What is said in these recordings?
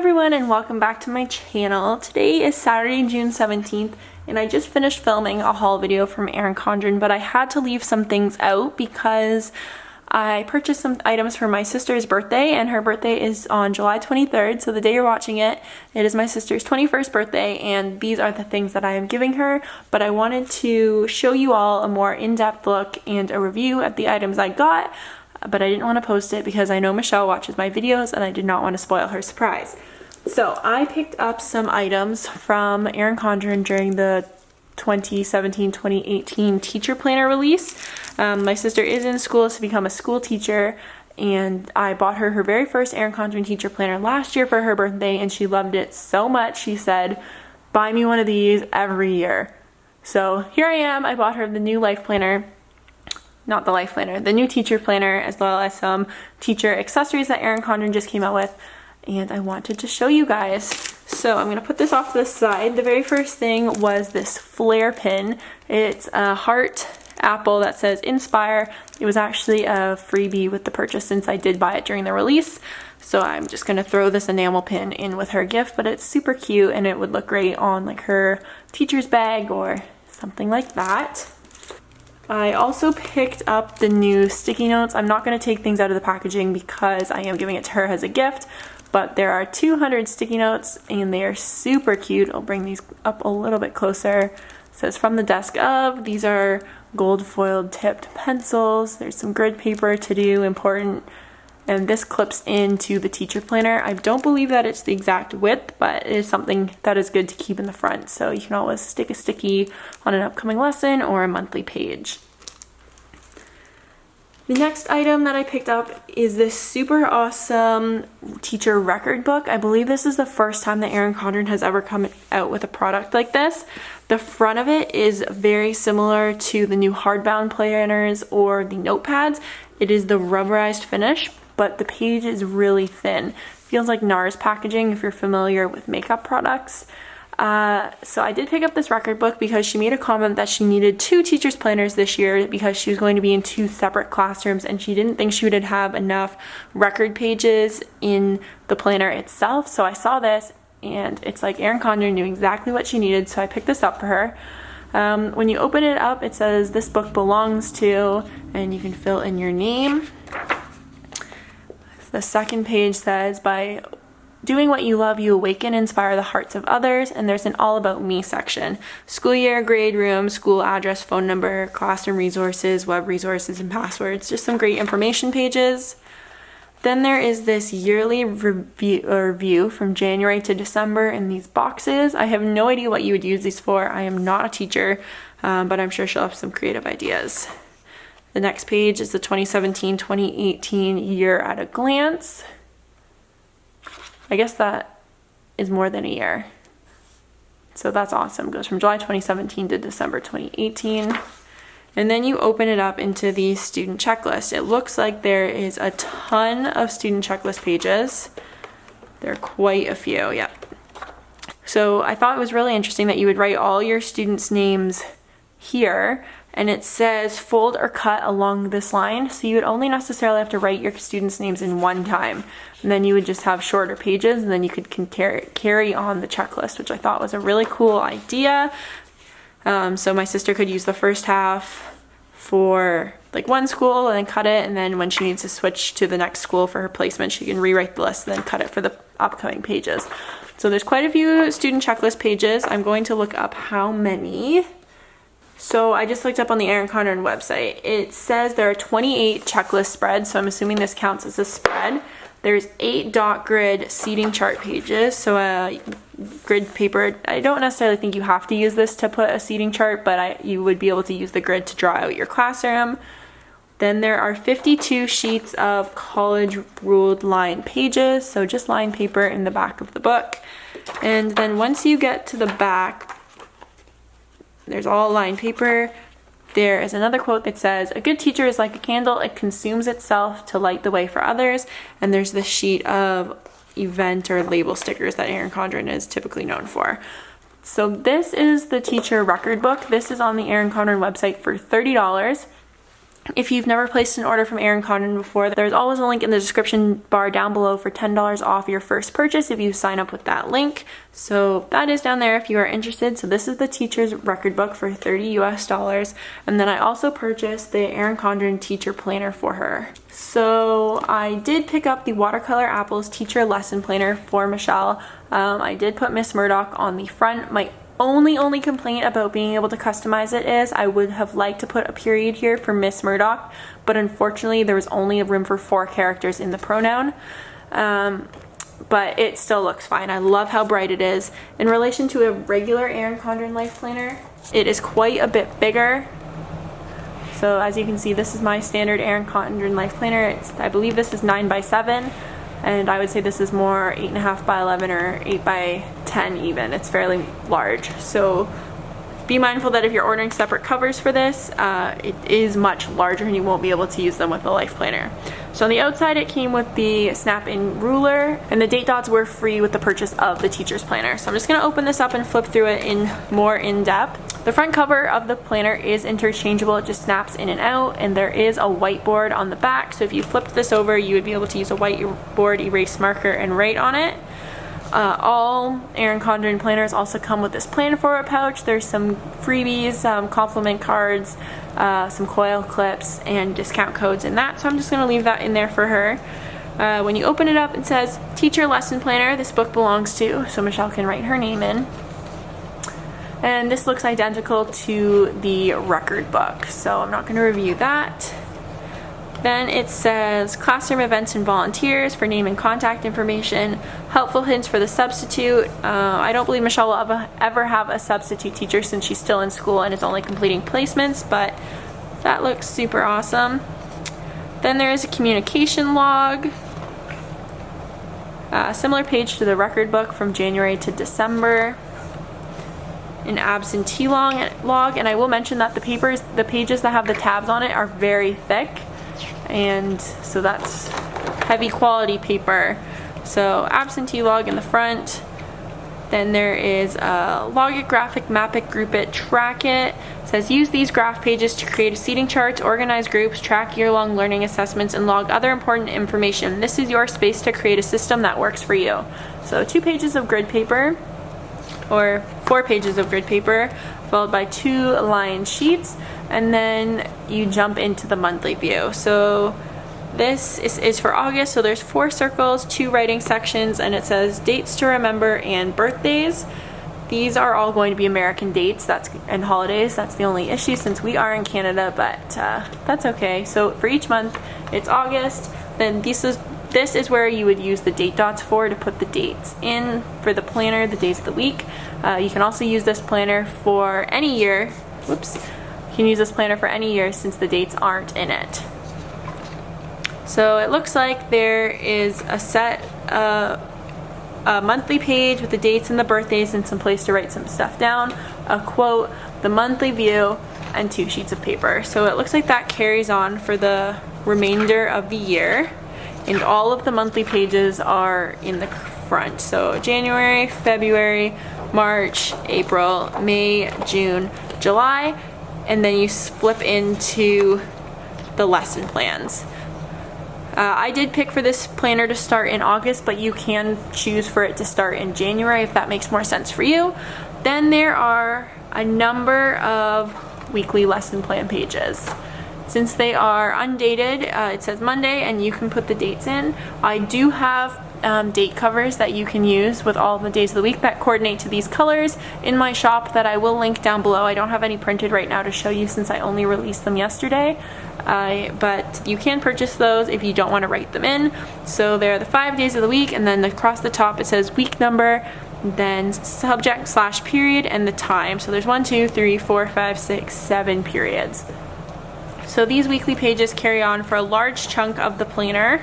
everyone, and welcome back to my channel. Today is Saturday, June 17th, and I just finished filming a haul video from Erin Condren, but I had to leave some things out because I purchased some items for my sister's birthday, and her birthday is on July 23rd, so the day you're watching it, it is my sister's 21st birthday, and these are the things that I am giving her, but I wanted to show you all a more in-depth look and a review at the items I got, but I didn't want to post it because I know Michelle watches my videos and I did not want to spoil her surprise. So I picked up some items from Erin Condren during the 2017-2018 teacher planner release. My sister is in school to become a school teacher, and I bought her very first Erin Condren teacher planner last year for her birthday, and she loved it so much she said, buy me one of these every year. So here I am. I bought her the new life planner. Not the life planner, the new teacher planner, as well as some teacher accessories that Erin Condren just came out with, and I wanted to show you guys. So I'm going to put this off to the side. The very first thing was this flare pin. It's a heart apple that says Inspire. It was actually a freebie with the purchase since I did buy it during the release. So I'm just going to throw this enamel pin in with her gift, but it's super cute and it would look great on like her teacher's bag or something like that. I also picked up the new sticky notes. I'm not going to take things out of the packaging because I am giving it to her as a gift, but there are 200 sticky notes and they are super cute. I'll bring these up a little bit closer. It says from the desk of. These are gold foiled tipped pencils. There's some grid paper to do, important. And this clips into the teacher planner. I don't believe that it's the exact width, but it is something that is good to keep in the front. So you can always stick a sticky on an upcoming lesson or a monthly page. The next item that I picked up is this super awesome teacher record book. I believe this is the first time that Erin Condren has ever come out with a product like this. The front of it is very similar to the new hardbound planners or the notepads. It is the rubberized finish, but the page is really thin. Feels like NARS packaging if you're familiar with makeup products. So I did pick up this record book because she made a comment that she needed 2 teacher's planners this year because she was going to be in 2 separate classrooms and she didn't think she would have enough record pages in the planner itself. So I saw this and it's like Erin Condren knew exactly what she needed, so I picked this up for her. When you open it up, it says this book belongs to, and you can fill in your name. The second page says, by doing what you love, you awaken and inspire the hearts of others, and there's an all about me section. School year, grade room, school address, phone number, classroom resources, web resources, and passwords. Just some great information pages. Then there is this yearly review from January to December in these boxes. I have no idea what you would use these for. I am not a teacher, but I'm sure she'll have some creative ideas. The next page is the 2017-2018 year at a glance. I guess that is more than a year. So that's awesome. It goes from July 2017 to December 2018. And then you open it up into the student checklist. It looks like there is a ton of student checklist pages. There are quite a few, yeah. So I thought it was really interesting that you would write all your students' names here, and it says fold or cut along this line, so you would only necessarily have to write your students' names in one time, and then you would just have shorter pages, and then you could carry on the checklist, which I thought was a really cool idea. So my sister could use the first half for like one school and then cut it, and then when she needs to switch to the next school for her placement, she can rewrite the list and then cut it for the upcoming pages. So there's quite a few student checklist pages. I'm going to look up how many. So I just looked up on the Erin Condren website. It says there are 28 checklist spreads, so I'm assuming this counts as a spread. There's 8 dot grid seating chart pages, so grid paper. I don't necessarily think you have to use this to put a seating chart, but you would be able to use the grid to draw out your classroom. Then there are 52 sheets of college ruled line pages, so just line paper in the back of the book. And then once you get to the back, there's all lined paper. There is another quote that says, a good teacher is like a candle, it consumes itself to light the way for others. And there's this sheet of event or label stickers that Erin Condren is typically known for. So this is the teacher record book. This is on the Erin Condren website for $30. If you've never placed an order from Erin Condren before, there's always a link in the description bar down below for $10 off your first purchase if you sign up with that link. So that is down there if you are interested. So this is the teacher's record book for $30 US. And then I also purchased the Erin Condren Teacher Planner for her. So I did pick up the Watercolor Apples Teacher Lesson Planner for Michelle. I did put Miss Murdoch on the front. My only complaint about being able to customize it is I would have liked to put a period here for Miss Murdoch, but unfortunately there was only a room for 4 characters in the pronoun. But it still looks fine. I love how bright it is. In relation to a regular Erin Condren Life Planner, it is quite a bit bigger. So as you can see, this is my standard Erin Condren Life Planner. I believe this is 9 by 7. And I would say this is more 8.5 by 11 or 8 by 10 even. It's fairly large. So be mindful that if you're ordering separate covers for this, it is much larger and you won't be able to use them with the Life Planner. So on the outside it came with the snap-in ruler, and the date dots were free with the purchase of the teacher's planner. So I'm just going to open this up and flip through it in more in-depth. The front cover of the planner is interchangeable. It just snaps in and out, and there is a whiteboard on the back. So if you flipped this over, you would be able to use a whiteboard erase marker and write on it. All Erin Condren planners also come with this plan forward pouch. There's some freebies, compliment cards, some coil clips, and discount codes in that. So I'm just going to leave that in there for her. When you open it up, it says Teacher Lesson Planner. This book belongs to, so Michelle can write her name in. And this looks identical to the record book, so I'm not going to review that. Then it says classroom events and volunteers for name and contact information, helpful hints for the substitute. I don't believe Michelle will ever have a substitute teacher since she's still in school and is only completing placements, but that looks super awesome. Then there is a communication log, similar page to the record book from January to December. An absentee log, and I will mention that the pages that have the tabs on it are very thick, and so that's heavy quality paper. So absentee log in the front. Then there is a log it, graphic, map it, group it, track it. It says use these graph pages to create seating charts, organize groups, track year-long learning assessments, and log other important information. This is your space to create a system that works for you. So 2 pages of grid paper, or 4 pages of grid paper, followed by 2 line sheets, and then you jump into the monthly view. So this is for August, so there's 4 circles, 2 writing sections, and it says dates to remember and birthdays. These are all going to be American dates and holidays. That's the only issue since we are in Canada, but that's okay. So for each month, it's August. Then this is where you would use the date dots to put the dates in for the planner, the days of the week. You can also use this planner for any year. Whoops. You can use this planner for any year since the dates aren't in it. So it looks like there is a monthly page with the dates and the birthdays and some place to write some stuff down, a quote, the monthly view, and 2 sheets of paper. So it looks like that carries on for the remainder of the year. And all of the monthly pages are in the front. So January, February, March, April, May, June, July, and then you flip into the lesson plans. I did pick for this planner to start in August, but you can choose for it to start in January if that makes more sense for you. Then there are a number of weekly lesson plan pages. Since they are undated, it says Monday, and you can put the dates in. I do have date covers that you can use with all the days of the week that coordinate to these colors in my shop that I will link down below. I don't have any printed right now to show you since I only released them yesterday, but you can purchase those if you don't want to write them in. So they're the 5 days of the week, and then across the top it says week number, then subject / period, and the time. So there's 1, 2, 3, 4, 5, 6, 7 periods. So these weekly pages carry on for a large chunk of the planner,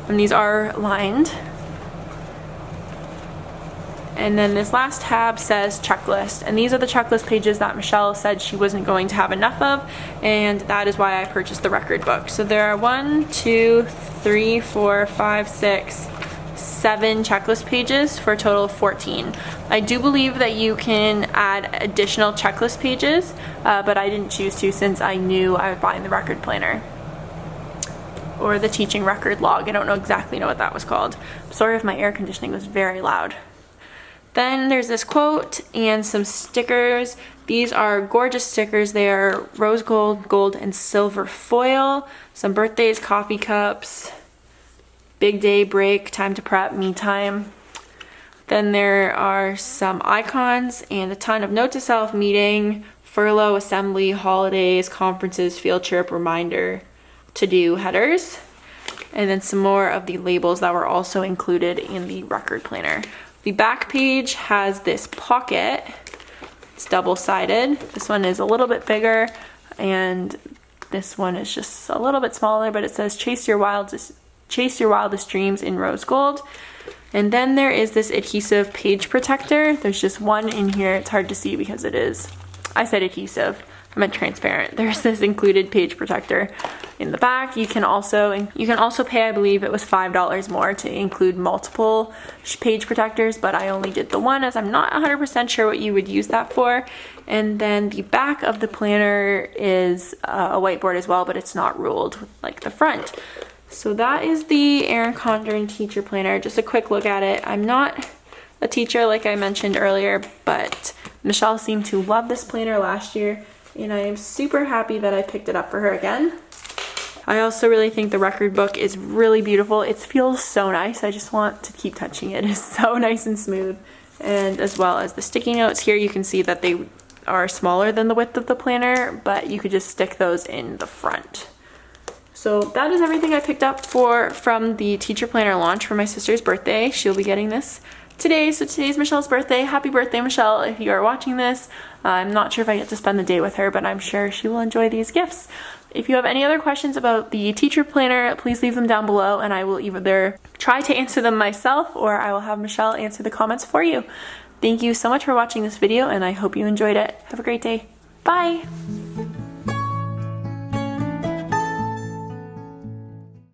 and these are lined. And then this last tab says checklist, and these are the checklist pages that Michelle said she wasn't going to have enough of, and that is why I purchased the record book. So there are 1, 2, 3, 4, 5, 6, 7 checklist pages for a total of 14. I do believe that you can add additional checklist pages, but I didn't choose to since I knew I was buying the record planner. Or the teaching record log. I don't exactly know what that was called. I'm sorry if my air conditioning was very loud. Then there's this quote and some stickers. These are gorgeous stickers. They are rose gold, gold, and silver foil. Some birthdays, coffee cups, big day, break, time to prep, me time. Then there are some icons and a ton of note to self, meeting, furlough, assembly, holidays, conferences, field trip, reminder, to-do headers. And then some more of the labels that were also included in the record planner. The back page has this pocket. It's double-sided. This one is a little bit bigger and this one is just a little bit smaller, but it says chase your wildest dreams in rose gold. And then there is this adhesive page protector. There's just one in here. It's hard to see because it is, I said adhesive, I meant transparent. There's this included page protector in the back. You can also pay, I believe it was $5 more to include multiple page protectors, but I only did the one as I'm not 100% sure what you would use that for. And then the back of the planner is a whiteboard as well, but it's not ruled like the front. So that is the Erin Condren Teacher Planner. Just a quick look at it. I'm not a teacher like I mentioned earlier, but Michelle seemed to love this planner last year, and I am super happy that I picked it up for her again. I also really think the record book is really beautiful. It feels so nice. I just want to keep touching it. It's so nice and smooth. And as well as the sticky notes here, you can see that they are smaller than the width of the planner, but you could just stick those in the front. So that is everything I picked up from the teacher planner launch for my sister's birthday. She'll be getting this today. So today's Michelle's birthday. Happy birthday, Michelle, if you are watching this. I'm not sure if I get to spend the day with her, but I'm sure she will enjoy these gifts. If you have any other questions about the teacher planner, please leave them down below and I will either try to answer them myself or I will have Michelle answer the comments for you. Thank you so much for watching this video and I hope you enjoyed it. Have a great day. Bye!